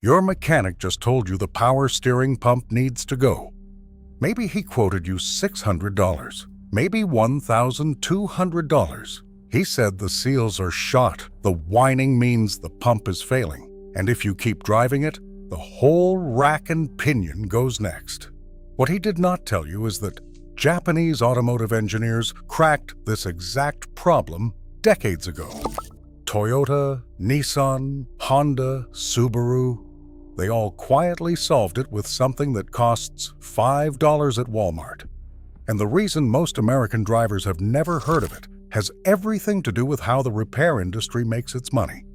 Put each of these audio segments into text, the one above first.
Your mechanic just told you the power steering pump needs to go. Maybe he quoted you $600, maybe $1,200. He said the seals are shot, the whining means the pump is failing, and if you keep driving it, the whole rack and pinion goes next. What he did not tell you is that Japanese automotive engineers cracked this exact problem decades ago. Toyota, Nissan, Honda, Subaru, they all quietly solved it with something that costs $5 at Walmart. And the reason most American drivers have never heard of it has everything to do with how the repair industry makes its money.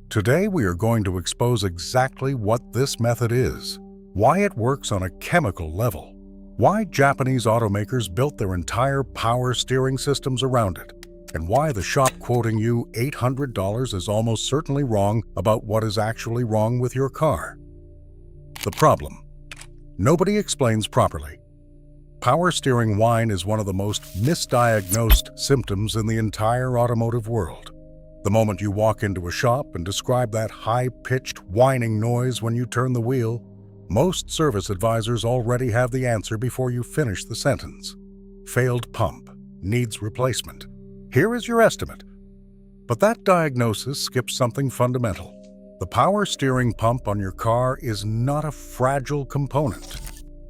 Today, we are going to expose exactly what this method is, why it works on a chemical level, why Japanese automakers built their entire power steering systems around it, and why the shop quoting you $800 is almost certainly wrong about what is actually wrong with your car. The problem: nobody explains properly. Power steering whine is one of the most misdiagnosed symptoms in the entire automotive world. The moment you walk into a shop and describe that high-pitched whining noise when you turn the wheel, most service advisors already have the answer before you finish the sentence. Failed pump, needs replacement. Here is your estimate. But that diagnosis skips something fundamental. The power steering pump on your car is not a fragile component.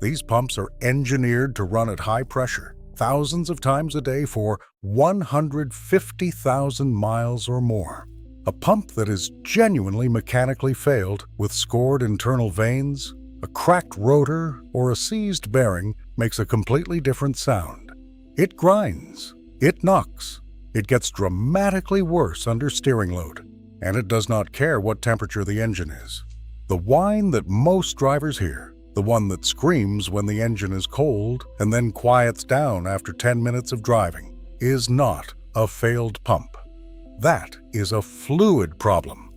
These pumps are engineered to run at high pressure, thousands of times a day for 150,000 miles or more. A pump that is genuinely mechanically failed, with scored internal veins, a cracked rotor, or a seized bearing makes a completely different sound. It grinds, it knocks, it gets dramatically worse under steering load, and it does not care what temperature the engine is. The whine that most drivers hear, the one that screams when the engine is cold and then quiets down after 10 minutes of driving, is not a failed pump. That is a fluid problem.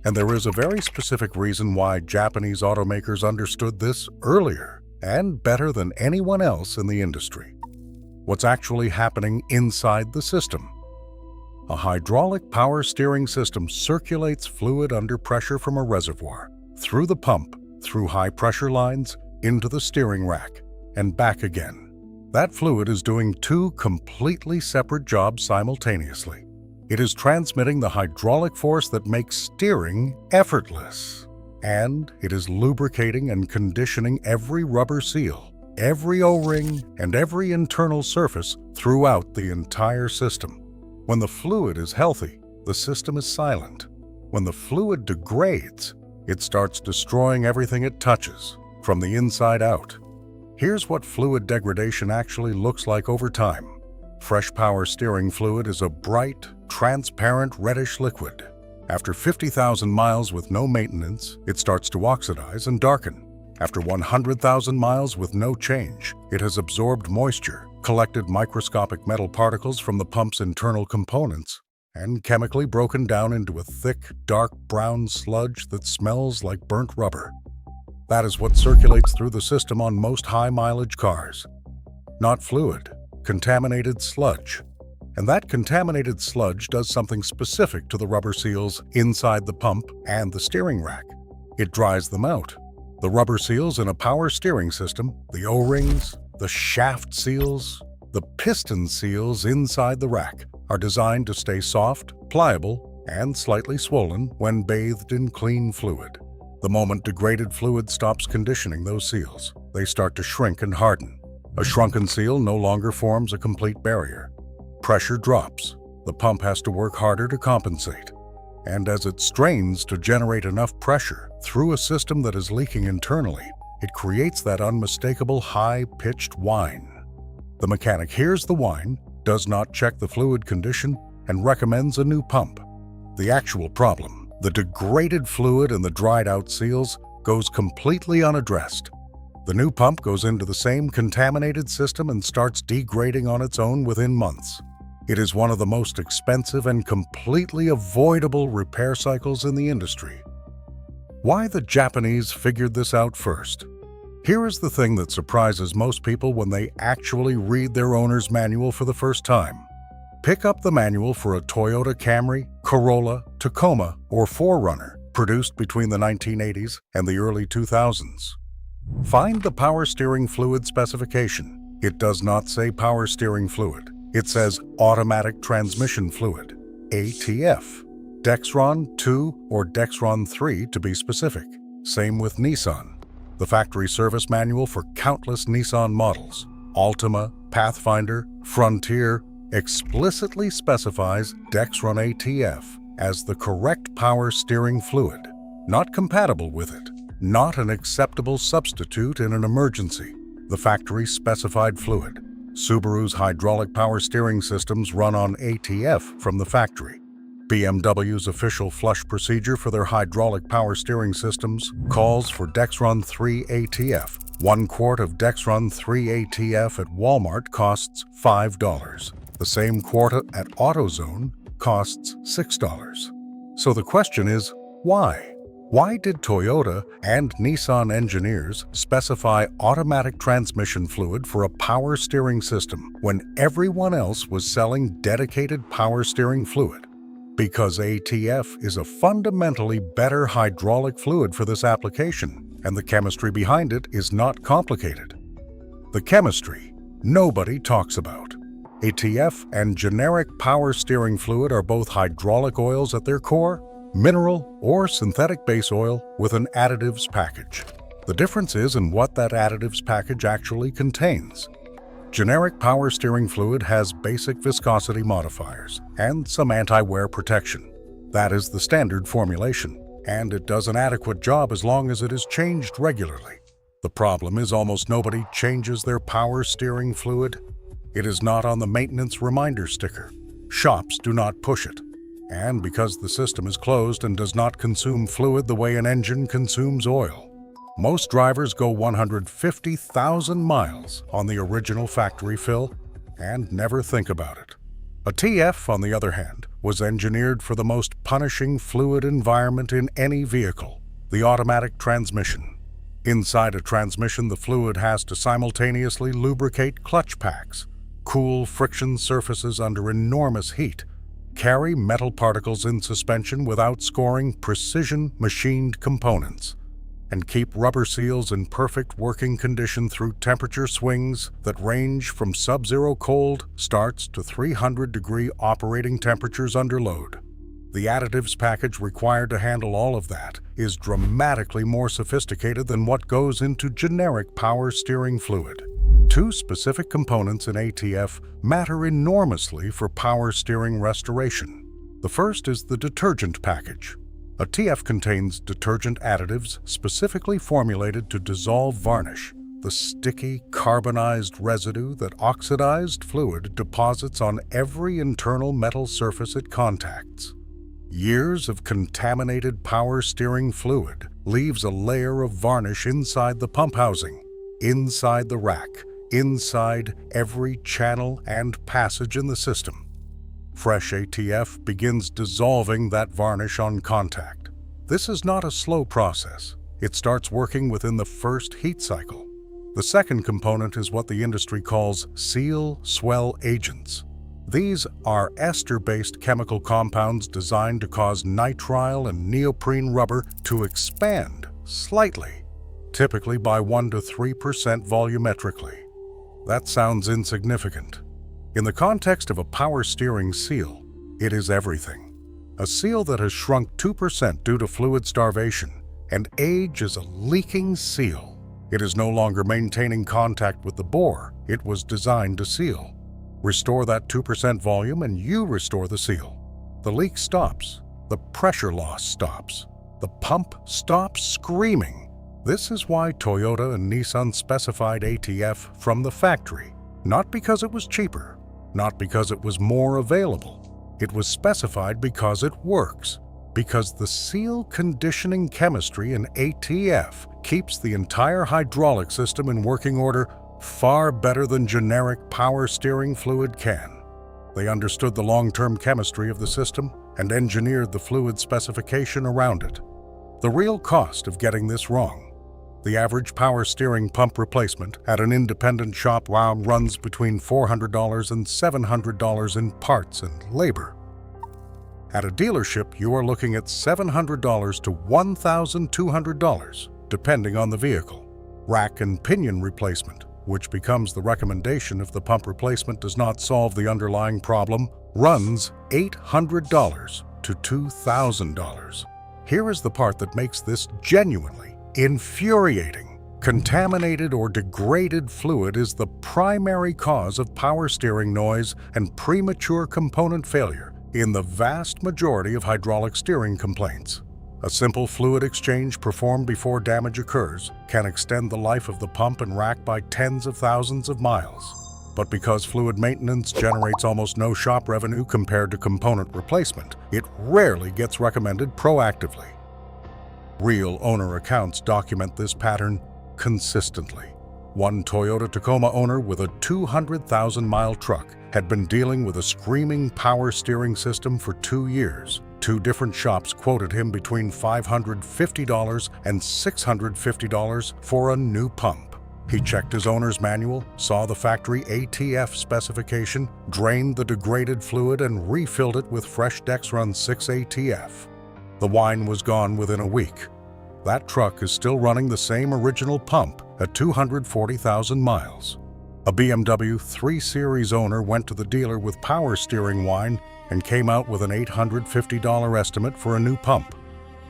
And there is a very specific reason why Japanese automakers understood this earlier and better than anyone else in the industry. What's actually happening inside the system? A hydraulic power steering system circulates fluid under pressure from a reservoir, through the pump, through high-pressure lines, into the steering rack, and back again. That fluid is doing two completely separate jobs simultaneously. It is transmitting the hydraulic force that makes steering effortless, and it is lubricating and conditioning every rubber seal, every O-ring, and every internal surface throughout the entire system. When the fluid is healthy, the system is silent. When the fluid degrades, it starts destroying everything it touches, from the inside out. Here's what fluid degradation actually looks like over time. Fresh power steering fluid is a bright, transparent reddish liquid. After 50,000 miles with no maintenance, it starts to oxidize and darken. After 100,000 miles with no change, it has absorbed moisture, collected microscopic metal particles from the pump's internal components, and chemically broken down into a thick, dark brown sludge that smells like burnt rubber. That is what circulates through the system on most high-mileage cars. Not fluid, contaminated sludge. And that contaminated sludge does something specific to the rubber seals inside the pump and the steering rack. It dries them out. The rubber seals in a power steering system, the O-rings, the shaft seals, the piston seals inside the rack, are designed to stay soft, pliable, and slightly swollen when bathed in clean fluid. The moment degraded fluid stops conditioning those seals, they start to shrink and harden. A shrunken seal no longer forms a complete barrier. Pressure drops. The pump has to work harder to compensate. And as it strains to generate enough pressure through a system that is leaking internally, it creates that unmistakable high-pitched whine. The mechanic hears the whine, does not check the fluid condition, and recommends a new pump. The actual problem, the degraded fluid in the dried-out seals, goes completely unaddressed. The new pump goes into the same contaminated system and starts degrading on its own within months. It is one of the most expensive and completely avoidable repair cycles in the industry. Why the Japanese figured this out first? Here is the thing that surprises most people when they actually read their owner's manual for the first time. Pick up the manual for a Toyota Camry, Corolla, Tacoma, or 4Runner. produced between the 1980s and the early 2000s. Find the power steering fluid specification. It does not say power steering fluid. It says automatic transmission fluid, ATF. Dexron 2 or Dexron 3 to be specific. Same with Nissan. The factory service manual for countless Nissan models, Altima, Pathfinder, Frontier, explicitly specifies Dexron ATF as the correct power steering fluid, not compatible with it, not an acceptable substitute in an emergency, the factory-specified fluid. Subaru's hydraulic power steering systems run on ATF from the factory. BMW's official flush procedure for their hydraulic power steering systems calls for Dexron 3 ATF. 1 quart of Dexron 3 ATF at Walmart costs $5. The same quart at AutoZone costs $6. So the question is, why? Why did Toyota and Nissan engineers specify automatic transmission fluid for a power steering system when everyone else was selling dedicated power steering fluid? Because ATF is a fundamentally better hydraulic fluid for this application, and the chemistry behind it is not complicated. The chemistry nobody talks about. ATF and generic power steering fluid are both hydraulic oils at their core, mineral or synthetic base oil with an additives package. The difference is in what that additives package actually contains. Generic power steering fluid has basic viscosity modifiers and some anti-wear protection. That is the standard formulation, and it does an adequate job as long as it is changed regularly. The problem is almost nobody changes their power steering fluid. It is not on the maintenance reminder sticker. Shops do not push it. And because the system is closed and does not consume fluid the way an engine consumes oil, most drivers go 150,000 miles on the original factory fill and never think about it. A TF, on the other hand, was engineered for the most punishing fluid environment in any vehicle, the automatic transmission. Inside a transmission, the fluid has to simultaneously lubricate clutch packs, cool friction surfaces under enormous heat, carry metal particles in suspension without scoring precision machined components, and keep rubber seals in perfect working condition through temperature swings that range from sub-zero cold starts to 300-degree operating temperatures under load. The additives package required to handle all of that is dramatically more sophisticated than what goes into generic power steering fluid. 2 specific components in ATF matter enormously for power steering restoration. The first is the detergent package. A TF contains detergent additives specifically formulated to dissolve varnish, the sticky, carbonized residue that oxidized fluid deposits on every internal metal surface it contacts. Years of contaminated power steering fluid leaves a layer of varnish inside the pump housing, inside the rack, inside every channel and passage in the system. Fresh ATF begins dissolving that varnish on contact. This is not a slow process. It starts working within the first heat cycle. The second component is what the industry calls seal swell agents. These are ester-based chemical compounds designed to cause nitrile and neoprene rubber to expand slightly, typically by 1 to 3% volumetrically. That sounds insignificant. In the context of a power steering seal, it is everything. A seal that has shrunk 2% due to fluid starvation and age is a leaking seal. It is no longer maintaining contact with the bore it was designed to seal. Restore that 2% volume and you restore the seal. The leak stops. The pressure loss stops. The pump stops screaming. This is why Toyota and Nissan specified ATF from the factory, not because it was cheaper, not because it was more available. It was specified because it works, because the seal conditioning chemistry in ATF keeps the entire hydraulic system in working order far better than generic power steering fluid can. They understood the long-term chemistry of the system and engineered the fluid specification around it. The real cost of getting this wrong. The average power steering pump replacement at an independent shop runs between $400 and $700 in parts and labor. At a dealership, you are looking at $700 to $1,200, depending on the vehicle. Rack and pinion replacement, which becomes the recommendation if the pump replacement does not solve the underlying problem, runs $800 to $2,000. Here is the part that makes this genuinely infuriating. Contaminated or degraded fluid is the primary cause of power steering noise and premature component failure in the vast majority of hydraulic steering complaints. A simple fluid exchange performed before damage occurs can extend the life of the pump and rack by tens of thousands of miles. But because fluid maintenance generates almost no shop revenue compared to component replacement, it rarely gets recommended proactively. Real owner accounts document this pattern consistently. One Toyota Tacoma owner with a 200,000-mile truck had been dealing with a screaming power steering system for 2 years. 2 different shops quoted him between $550 and $650 for a new pump. He checked his owner's manual, saw the factory ATF specification, drained the degraded fluid, and refilled it with fresh Dexron 6 ATF. The whine was gone within a week. That truck is still running the same original pump at 240,000 miles. A BMW 3 Series owner went to the dealer with power steering whine and came out with an $850 estimate for a new pump.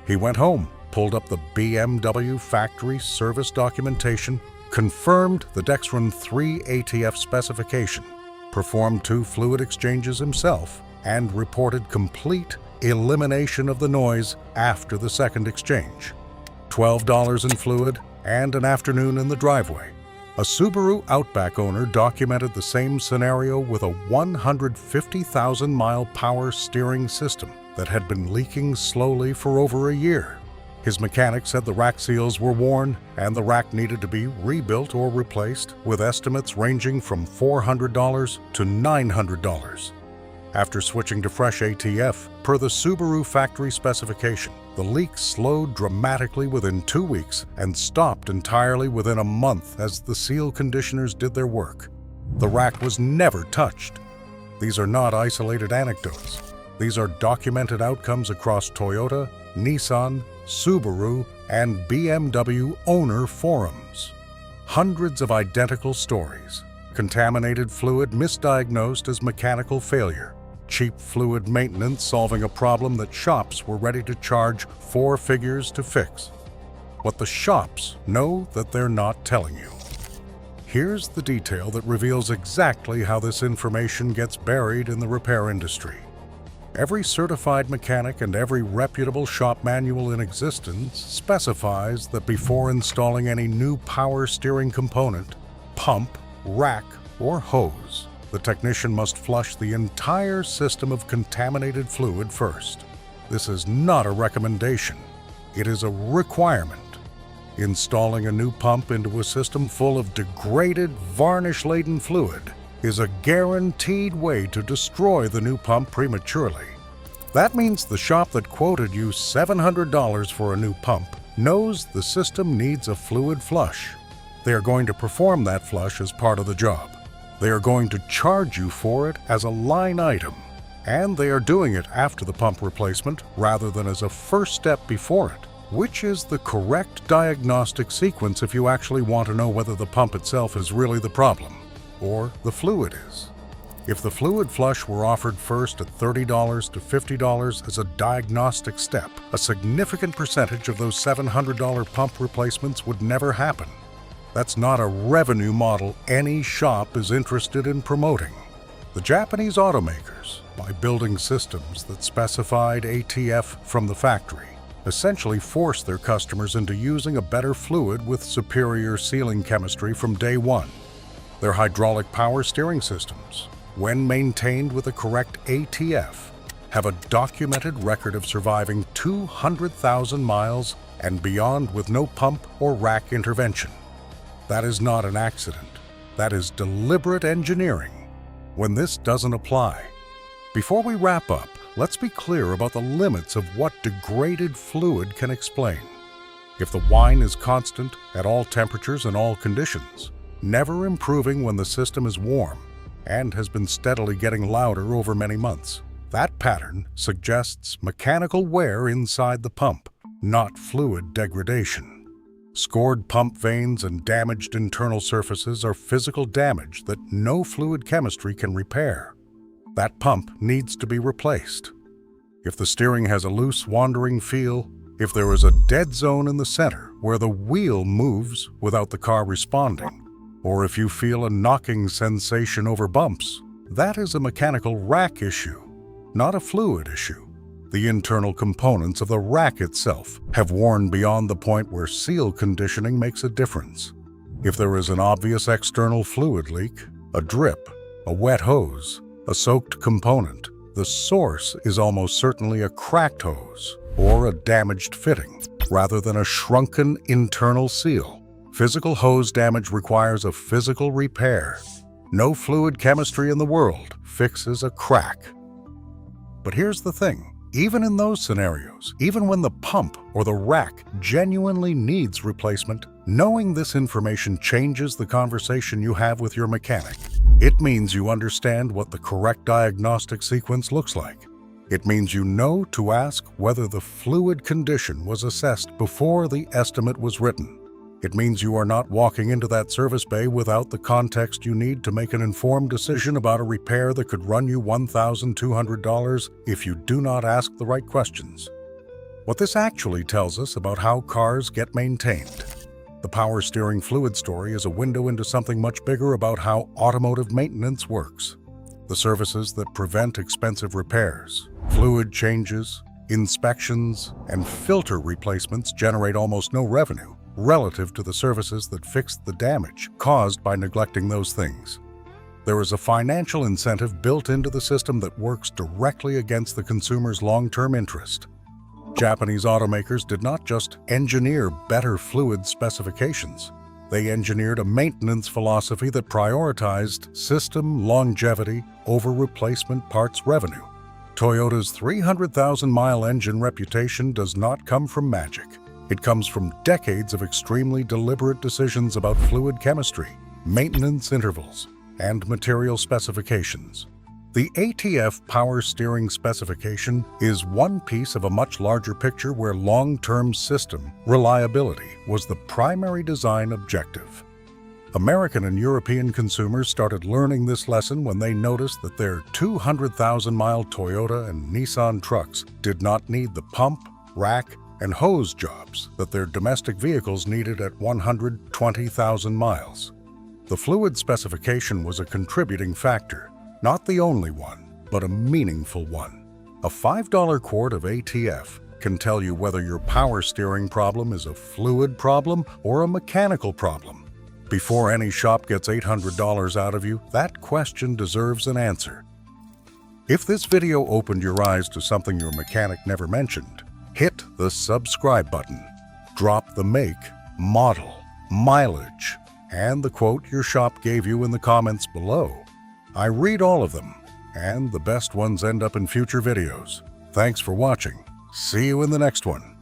He went home, pulled up the BMW factory service documentation, confirmed the Dexron 3 ATF specification, performed 2 fluid exchanges himself, and reported complete elimination of the noise after the second exchange. $12 in fluid and an afternoon in the driveway. A Subaru Outback owner documented the same scenario with a 150,000-mile power steering system that had been leaking slowly for over a year. His mechanic said the rack seals were worn and the rack needed to be rebuilt or replaced, with estimates ranging from $400 to $900. After switching to fresh ATF, per the Subaru factory specification, the leak slowed dramatically within 2 weeks and stopped entirely within a month as the seal conditioners did their work. The rack was never touched. These are not isolated anecdotes. These are documented outcomes across Toyota, Nissan, Subaru, and BMW owner forums. Hundreds of identical stories. Contaminated fluid misdiagnosed as mechanical failure. Cheap fluid maintenance solving a problem that shops were ready to charge 4 figures to fix. What the shops know that they're not telling you. Here's the detail that reveals exactly how this information gets buried in the repair industry. Every certified mechanic and every reputable shop manual in existence specifies that before installing any new power steering component, pump, rack, or hose, the technician must flush the entire system of contaminated fluid first. This is not a recommendation. It is a requirement. Installing a new pump into a system full of degraded, varnish-laden fluid is a guaranteed way to destroy the new pump prematurely. That means the shop that quoted you $700 for a new pump knows the system needs a fluid flush. They are going to perform that flush as part of the job. They are going to charge you for it as a line item, and they are doing it after the pump replacement rather than as a first step before it, which is the correct diagnostic sequence if you actually want to know whether the pump itself is really the problem, or the fluid is. If the fluid flush were offered first at $30 to $50 as a diagnostic step, a significant percentage of those $700 pump replacements would never happen. That's not a revenue model any shop is interested in promoting. The Japanese automakers, by building systems that specified ATF from the factory, essentially forced their customers into using a better fluid with superior sealing chemistry from day one. Their hydraulic power steering systems, when maintained with the correct ATF, have a documented record of surviving 200,000 miles and beyond with no pump or rack intervention. That is not an accident. That is deliberate engineering. When this doesn't apply. Before we wrap up, let's be clear about the limits of what degraded fluid can explain. If the whine is constant at all temperatures and all conditions, never improving when the system is warm, and has been steadily getting louder over many months, That pattern suggests mechanical wear inside the pump, not fluid degradation. Scored pump veins and damaged internal surfaces are physical damage that no fluid chemistry can repair. That pump needs to be replaced. If the steering has a loose, wandering feel, if there is a dead zone in the center where the wheel moves without the car responding, or if you feel a knocking sensation over bumps, that is a mechanical rack issue, not a fluid issue. The internal components of the rack itself have worn beyond the point where seal conditioning makes a difference. If there is an obvious external fluid leak, a drip, a wet hose, a soaked component, the source is almost certainly a cracked hose or a damaged fitting, rather than a shrunken internal seal. Physical hose damage requires a physical repair. No fluid chemistry in the world fixes a crack. But here's the thing. Even in those scenarios, even when the pump or the rack genuinely needs replacement, knowing this information changes the conversation you have with your mechanic. It means you understand what the correct diagnostic sequence looks like. It means you know to ask whether the fluid condition was assessed before the estimate was written. It means you are not walking into that service bay without the context you need to make an informed decision about a repair that could run you $1,200 if you do not ask the right questions. What this actually tells us about how cars get maintained. The power steering fluid story is a window into something much bigger about how automotive maintenance works. The services that prevent expensive repairs, fluid changes, inspections, and filter replacements generate almost no revenue relative to the services that fixed the damage caused by neglecting those things. There is a financial incentive built into the system that works directly against the consumer's long-term interest. Japanese automakers did not just engineer better fluid specifications. They engineered a maintenance philosophy that prioritized system longevity over replacement parts revenue. Toyota's 300,000-mile engine reputation does not come from magic. It comes from decades of extremely deliberate decisions about fluid chemistry, maintenance intervals, and material specifications. The ATF power steering specification is one piece of a much larger picture where long-term system reliability was the primary design objective. American and European consumers started learning this lesson when they noticed that their 200,000-mile Toyota and Nissan trucks did not need the pump, rack, and hose jobs that their domestic vehicles needed at 120,000 miles. The fluid specification was a contributing factor, not the only one, but a meaningful one. A $5 quart of ATF can tell you whether your power steering problem is a fluid problem or a mechanical problem. Before any shop gets $800 out of you, that question deserves an answer. If this video opened your eyes to something your mechanic never mentioned, hit the subscribe button. Drop the make, model, mileage, and the quote your shop gave you in the comments below. I read all of them, and the best ones end up in future videos. Thanks for watching. See you in the next one.